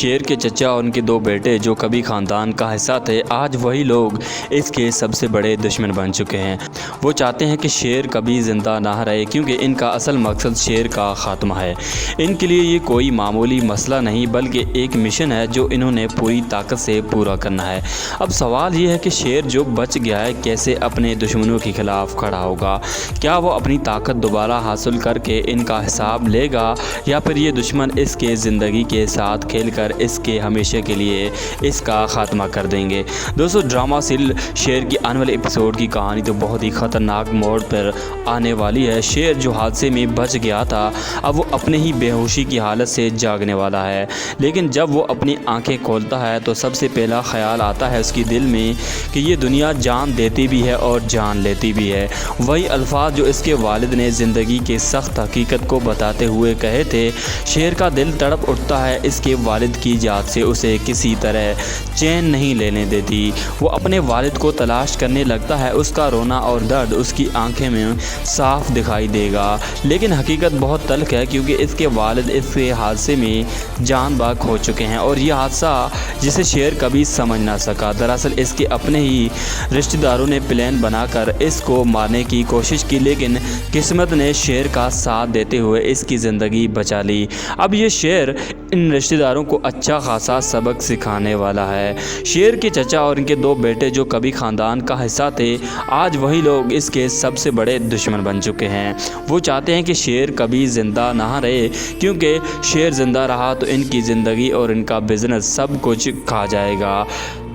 शेर के चचा और उनके दो बेटे जो कभी ख़ानदान का हिस्सा थे, आज वही लोग इसके सबसे बड़े दुश्मन बन चुके हैं। वो चाहते हैं कि शेर कभी ज़िंदा ना रहे, क्योंकि इनका असल मकसद शेर का ख़ात्मा है। इनके लिए ये कोई मामूली मसला नहीं, बल्कि एक मिशन है जो इन्होंने पूरी ताकत से पूरा करना है। अब सवाल ये है कि शेर जो बच गया है कैसे अपने दुश्मनों के ख़िलाफ़ खड़ा होगा। क्या वो अपनी ताकत दोबारा हासिल करके इनका हिसाब लेगा, या फिर ये दुश्मन इसके ज़िंदगी के साथ खेलकर इसके हमेशा के लिए इसका ख़ात्मा कर देंगे। दोस्तों, ड्रामा सीरियल शेर की आने वाले एपिसोड की कहानी तो बहुत ही ख़तरनाक मोड़ पर आने वाली है। शेर जो हादसे में बच गया था, अब वो अपने ही बेहोशी की हालत से जागने वाला है। लेकिन जब वो अपनी आंखें खोलता है तो सबसे पहला ख्याल आता है उसके दिल में कि ये दुनिया जान देती भी है और जान लेती भी है। वही अल्फाज जो इसके वालिद ने ज़िंदगी के सख्त हकीकत को बताते हुए कहे थे। शेर का दिल तड़प उठता है इसके वालिद की याद से, उसे किसी तरह चैन नहीं लेने देती। वो अपने वालिद को तलाश करने लगता है। उसका रोना और दर्द उसकी आंखें में साफ दिखाई देगा, लेकिन हकीकत बहुत तल्ख है, क्योंकि इसके वालिद इसके हादसे में जान बाक हो चुके हैं। और यह हादसा जिसे शेर कभी समझ ना सका, दरअसल इसके अपने ही रिश्तेदारों ने प्लान बनाकर इसको मारने की कोशिश की, लेकिन किस्मत ने शेर का साथ देते हुए इसकी ज़िंदगी बचा ली। अब ये शेर इन रिश्तेदारों को अच्छा खासा सबक सिखाने वाला है। शेर के चचा और इनके दो बेटे जो कभी ख़ानदान का हिस्सा थे, आज वही लोग इसके सबसे बड़े दुश्मन बन चुके हैं। वो चाहते हैं कि शेर कभी ज़िंदा ना रहे, क्योंकि शेर ज़िंदा रहा तो इनकी ज़िंदगी और इनका बिज़नेस सब कुछ खा जाएगा।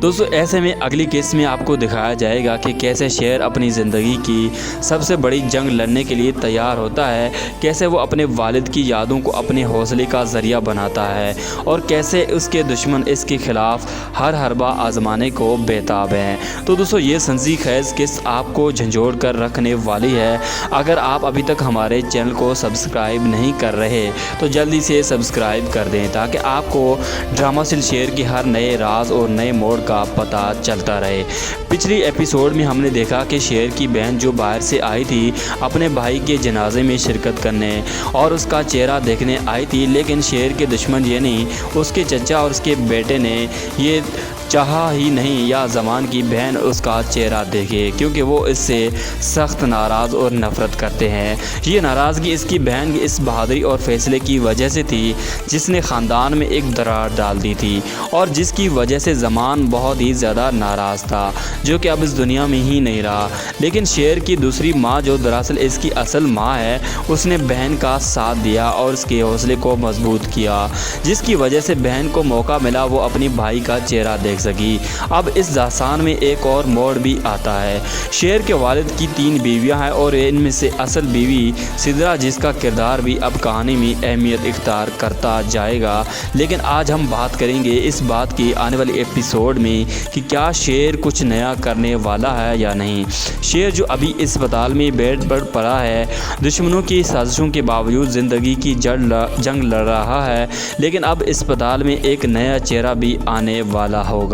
दोस्तों, ऐसे में अगली केस में आपको दिखाया जाएगा कि कैसे शेर अपनी ज़िंदगी की सबसे बड़ी जंग लड़ने के लिए तैयार होता है, कैसे वो अपने वालिद की यादों को अपने हौसले का ज़रिया बनाता है, और कैसे उसके दुश्मन इसके ख़िलाफ़ हर हरबा आजमाने को बेताब हैं। तो दोस्तों, ये सनसनीखेज़ किस आपको झंझोड़ कर रखने वाली है। अगर आप अभी तक हमारे चैनल को सब्सक्राइब नहीं कर रहे तो जल्दी से सब्सक्राइब कर दें, ताकि आपको ड्रामा सीरियल शेर के हर नए राज और नए मोड़ का पता चलता रहे। पिछली एपिसोड में हमने देखा कि शेर की बहन जो बाहर से आई थी अपने भाई के जनाजे में शिरकत करने और उसका चेहरा देखने आई थी, लेकिन शेर के दुश्मन यानी उसके चचा और उसके बेटे ने ये चाहा ही नहीं या ज़मान की बहन उसका चेहरा देखे, क्योंकि वो इससे सख्त नाराज़ और नफ़रत करते हैं। ये नाराज़गी इसकी बहन की इस बहादुरी और फैसले की वजह से थी जिसने ख़ानदान में एक दरार डाल दी थी, और जिसकी वजह से ज़मान बहुत ही ज़्यादा नाराज़ था, जो कि अब इस दुनिया में ही नहीं रहा। लेकिन शेर की दूसरी माँ जो दरअसल इसकी असल माँ है, उसने बहन का साथ दिया और उसके हौसले को मजबूत किया, जिसकी वजह से बहन को मौका मिला वो अपनी भाई का चेहरा देख सकी। अब इस दास्तान में एक और मोड़ भी आता है। शेर के वालिद की 3 बीवियां हैं, और इनमें से असल बीवी सिद्रा, जिसका किरदार भी अब कहानी में अहमियत इख्तियार करता जाएगा। लेकिन आज हम बात करेंगे इस बात की आने वाली एपिसोड में कि क्या शेर कुछ नया करने वाला है या नहीं। शेर जो अभी अस्पताल में बेड पर पड़ा है, दुश्मनों की साजिशों के बावजूद ज़िंदगी की जंग लड़ रहा है, लेकिन अब अस्पताल में एक नया चेहरा भी आने वाला होगा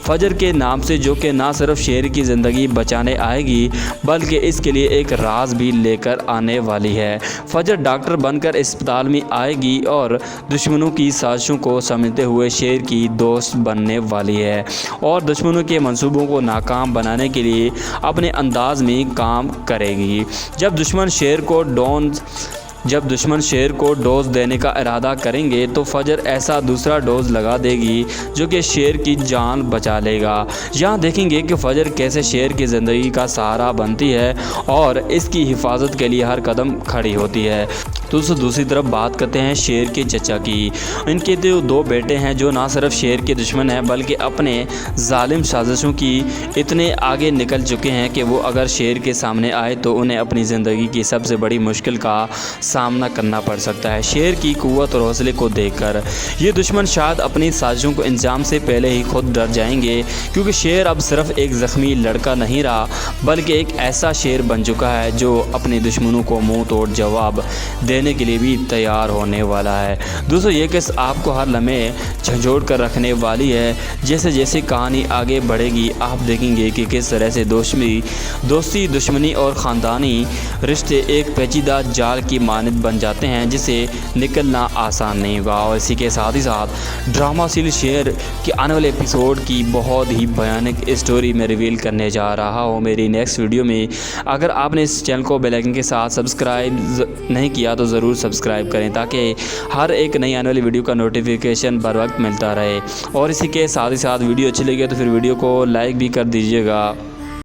फजर के नाम से, जो कि ना सिर्फ शेर की ज़िंदगी बचाने आएगी बल्कि इसके लिए एक राज भी लेकर आने वाली है। फजर डॉक्टर बनकर अस्पताल में आएगी और दुश्मनों की साजिशों को समझते हुए शेर की दोस्त बनने वाली है, और दुश्मनों के मंसूबों को नाकाम बनाने के लिए अपने अंदाज में काम करेगी। जब दुश्मन शेर को डोज देने का इरादा करेंगे तो फजर ऐसा दूसरा डोज लगा देगी जो कि शेर की जान बचा लेगा। यहाँ देखेंगे कि फजर कैसे शेर की ज़िंदगी का सहारा बनती है और इसकी हिफाजत के लिए हर कदम खड़ी होती है। दोस्तों, दूसरी तरफ बात करते हैं शेर के चचा की। इनके तो 2 बेटे हैं जो ना सिर्फ शेर के दुश्मन हैं, बल्कि अपने जालिम साजिशों की इतने आगे निकल चुके हैं कि वो अगर शेर के सामने आए तो उन्हें अपनी ज़िंदगी की सबसे बड़ी मुश्किल का सामना करना पड़ सकता है। शेर की क़ुव्वत और हौसले को देखकर ये दुश्मन शायद अपनी साजिशों को अंजाम से पहले ही खुद डर जाएंगे, क्योंकि शेर अब सिर्फ एक ज़ख्मी लड़का नहीं रहा, बल्कि एक ऐसा शेर बन चुका है जो अपने दुश्मनों को मुँह तोड़ जवाब देने के लिए भी तैयार होने वाला है। दोस्तों, ये केस आपको हर लम्हे झंझोड़ कर रखने वाली है। जैसे जैसे कहानी आगे बढ़ेगी आप देखेंगे कि किस तरह से दोस्ती दुश्मनी और ख़ानदानी रिश्ते एक पेचीदा जाल की मानद बन जाते हैं जिसे निकलना आसान नहीं होगा। और इसी के साथ ही साथ ड्रामाशील शेर के आने वाले एपिसोड की बहुत ही भयानक स्टोरी में रिवील करने जा रहा हूँ मेरी नेक्स्ट वीडियो में। अगर आपने इस चैनल को बेल आइकन के साथ सब्सक्राइब नहीं किया तो ज़रूर सब्सक्राइब करें ताकि हर एक नई आने वाली वीडियो का नोटिफिकेशन बर वक्त मिलता रहे। और इसी के साथ ही साथ वीडियो अच्छी लगी तो फिर वीडियो को लाइक भी कर दीजिएगा।